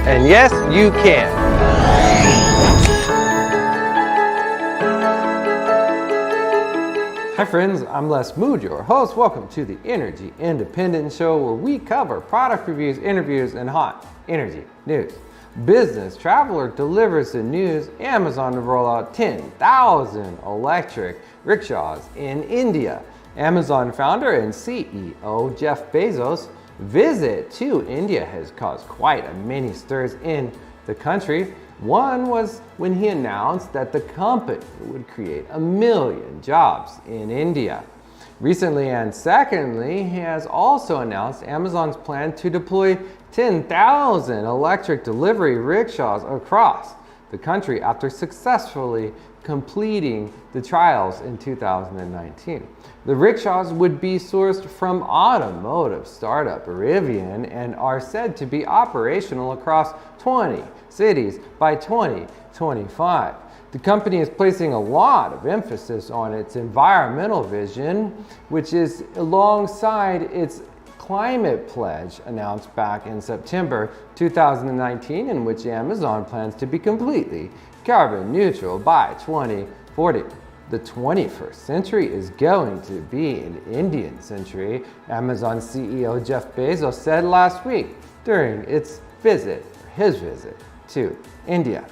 And yes, you can. Hi friends, I'm Les Mood, your host. Welcome to the Energy Independent Show, where we cover product reviews, interviews, and hot energy news. Business Traveler delivers the news. Amazon to roll out 10,000 electric rickshaws in India. Amazon founder and CEO Jeff Bezos' visit to India has caused quite a many stirs in the country. One was when he announced that the company would create 1 million jobs in India recently, and secondly, he has also announced Amazon's plan to deploy 10,000 electric delivery rickshaws across the country after successfully completing the trials in 2019. The rickshaws would be sourced from automotive startup Rivian and are said to be operational across 20 cities by 2025. The company is placing a lot of emphasis on its environmental vision, which is alongside its climate pledge announced back in September 2019, in which Amazon plans to be completely carbon neutral by 2040. The 21st century is going to be an Indian century, Amazon CEO Jeff Bezos said last week during his visit to India.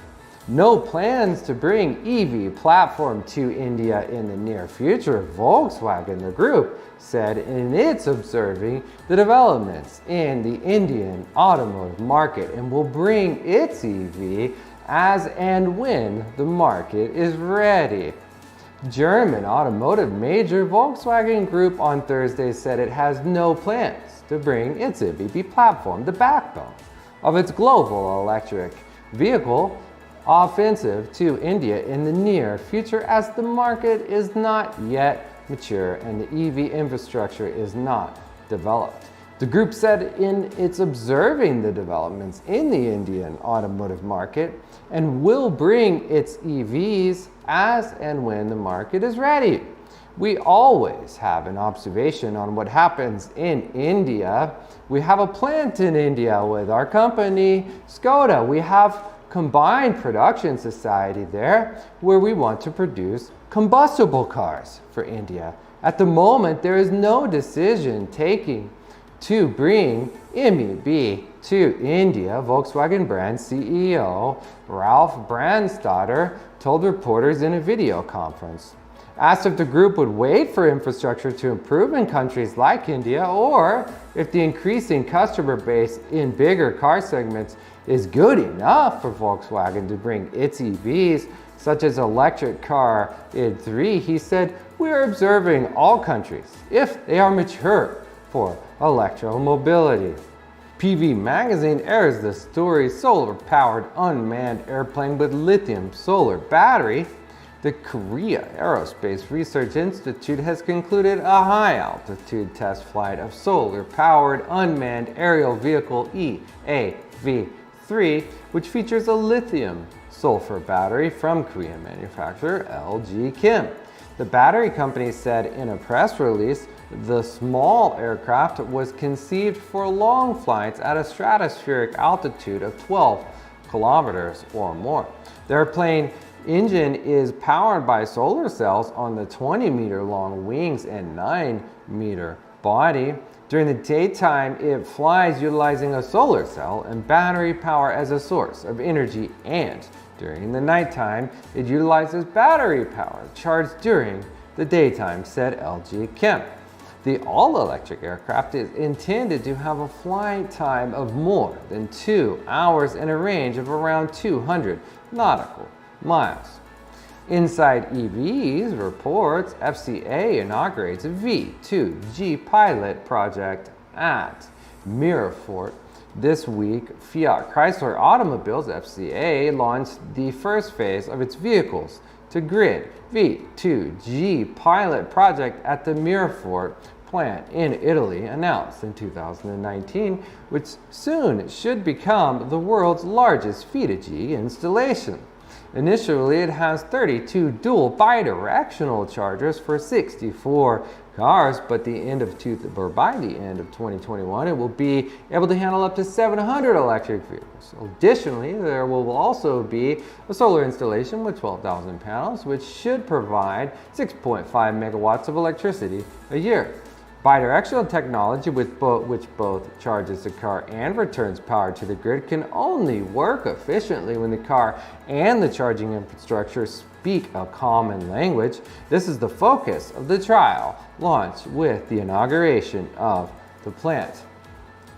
No plans to bring EV platform to India in the near future, Volkswagen, the group, said in its observing the developments in the Indian automotive market and will bring its EV as and when the market is ready. German automotive major Volkswagen Group on Thursday said it has no plans to bring its EV platform, the backbone of its global electric vehicle offensive, to India in the near future, as the market is not yet mature and the EV infrastructure is not developed. The group said in its observing the developments in the Indian automotive market and will bring its EVs as and when the market is ready. We always have an observation on what happens in India. We have a plant in India with our company, Skoda. We have combined production society there where we want to produce combustible cars for India. At the moment, there is no decision taking to bring MEB to India, Volkswagen brand CEO Ralph Brandstatter told reporters in a video conference. Asked if the group would wait for infrastructure to improve in countries like India, or if the increasing customer base in bigger car segments is good enough for Volkswagen to bring its EVs, such as electric car ID.3, he said, "We are observing all countries if they are mature for electromobility." PV Magazine airs the story solar-powered unmanned airplane with lithium-solar battery. The Korea Aerospace Research Institute has concluded a high-altitude test flight of solar-powered unmanned aerial vehicle EAV-3, which features a lithium-sulfur battery from Korean manufacturer LG Chem. The battery company said in a press release the small aircraft was conceived for long flights at a stratospheric altitude of 12 kilometers or more. The airplane engine is powered by solar cells on the 20-meter long wings and 9-meter body. During the daytime, it flies utilizing a solar cell and battery power as a source of energy, and during the nighttime, it utilizes battery power charged during the daytime, said LG Chem. The all-electric aircraft is intended to have a flight time of more than 2 hours and a range of around 200 nautical miles. Inside EVs reports FCA inaugurates a V2G pilot project at Mirafiori. This week, Fiat Chrysler Automobiles FCA launched the first phase of its vehicles to grid V2G pilot project at the Mirafiori plant in Italy, announced in 2019, which soon should become the world's largest V2G installation. Initially, it has 32 dual bidirectional chargers for 64 cars, but by the end of 2021, it will be able to handle up to 700 electric vehicles. Additionally, there will also be a solar installation with 12,000 panels, which should provide 6.5 megawatts of electricity a year. Bidirectional technology, which both charges the car and returns power to the grid, can only work efficiently when the car and the charging infrastructure speak a common language. This is the focus of the trial launch with the inauguration of the plant.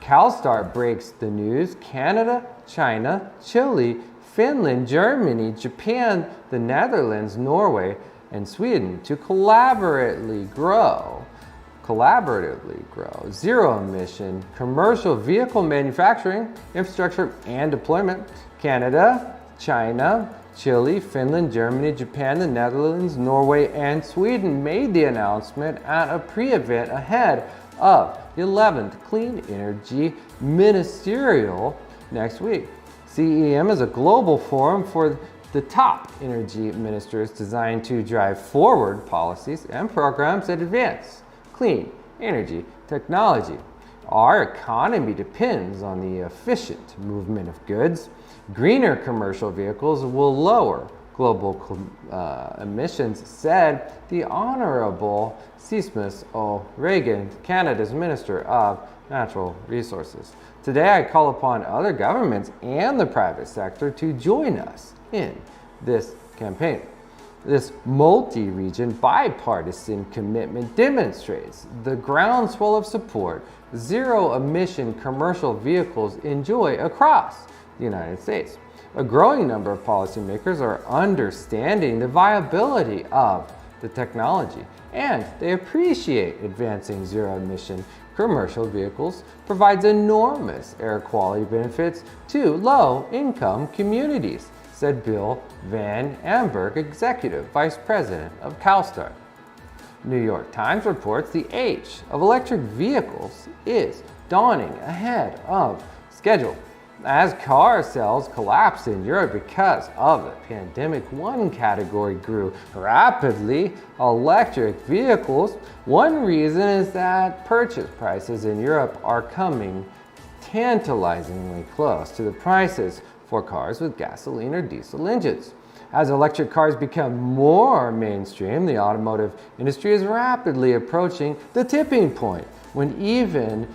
CalSTART breaks the news: Canada, China, Chile, Finland, Germany, Japan, the Netherlands, Norway, and Sweden to collaboratively grow zero-emission commercial vehicle manufacturing, infrastructure, and deployment. Canada, China, Chile, Finland, Germany, Japan, the Netherlands, Norway, and Sweden made the announcement at a pre-event ahead of the 11th Clean Energy Ministerial next week. CEM is a global forum for the top energy ministers designed to drive forward policies and programs that advance clean energy technology. Our economy depends on the efficient movement of goods. Greener commercial vehicles will lower global emissions, said the Honorable Seamus O'Regan, Canada's Minister of Natural Resources. Today, I call upon other governments and the private sector to join us in this campaign. This multi-region bipartisan commitment demonstrates the groundswell of support zero-emission commercial vehicles enjoy across the United States. A growing number of policymakers are understanding the viability of the technology, and they appreciate advancing zero-emission commercial vehicles provides enormous air quality benefits to low-income communities, said Bill Van Amberg, Executive Vice President of CalSTART. New York Times reports the age of electric vehicles is dawning ahead of schedule. As car sales collapsed in Europe because of the pandemic, one category grew rapidly: electric vehicles. One reason is that purchase prices in Europe are coming tantalizingly close to the prices for cars with gasoline or diesel engines. As electric cars become more mainstream, the automotive industry is rapidly approaching the tipping point when even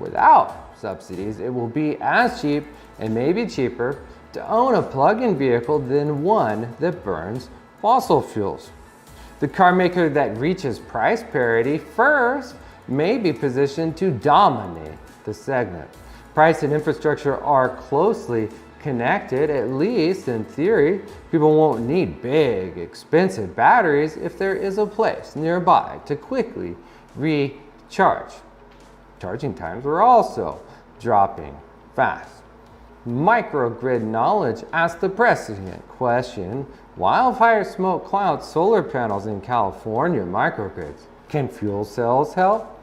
without subsidies, it will be as cheap and maybe cheaper to own a plug-in vehicle than one that burns fossil fuels. The car maker that reaches price parity first may be positioned to dominate the segment. Price and infrastructure are closely connected, at least in theory. People won't need big, expensive batteries if there is a place nearby to quickly recharge. Charging times are also dropping fast. Microgrid Knowledge asked the prescient question: wildfire smoke clouds solar panels in California microgrids. Can fuel cells help?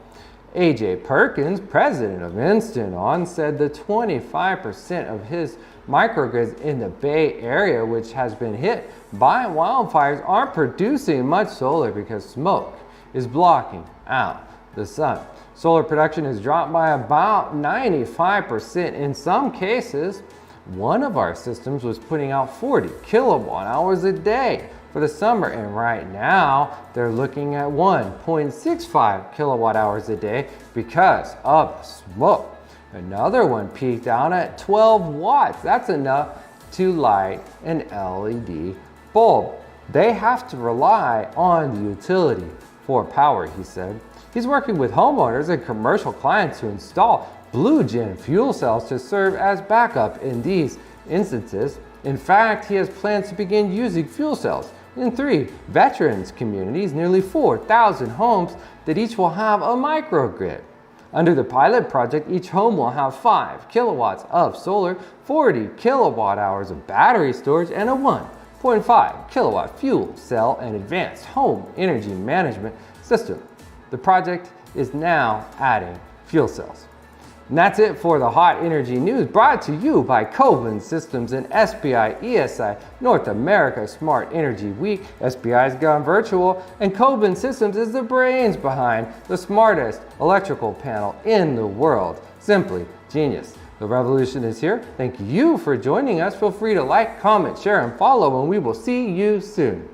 A.J. Perkins, president of Instant-On, said the 25% of his microgrids in the Bay Area, which has been hit by wildfires, aren't producing much solar because smoke is blocking out the sun. Solar production has dropped by about 95%. In some cases, one of our systems was putting out 40 kilowatt hours a day for the summer, and right now they're looking at 1.65 kilowatt hours a day because of smoke. Another one peaked out at 12 watts. That's enough to light an LED bulb. They have to rely on the utility for power, he said. He's working with homeowners and commercial clients to install BlueGen fuel cells to serve as backup in these instances. In fact, he has plans to begin using fuel cells in 3 veterans communities, nearly 4,000 homes that each will have a microgrid. Under the pilot project, each home will have 5 kilowatts of solar, 40 kilowatt hours of battery storage, and a 1.5 kilowatt fuel cell and advanced home energy management system. The project is now adding fuel cells. And that's it for the hot energy news, brought to you by Coben Systems and SPI ESI North America Smart Energy Week. SPI has gone virtual, and Coben Systems is the brains behind the smartest electrical panel in the world. Simply genius. The revolution is here. Thank you for joining us. Feel free to like, comment, share, and follow, and we will see you soon.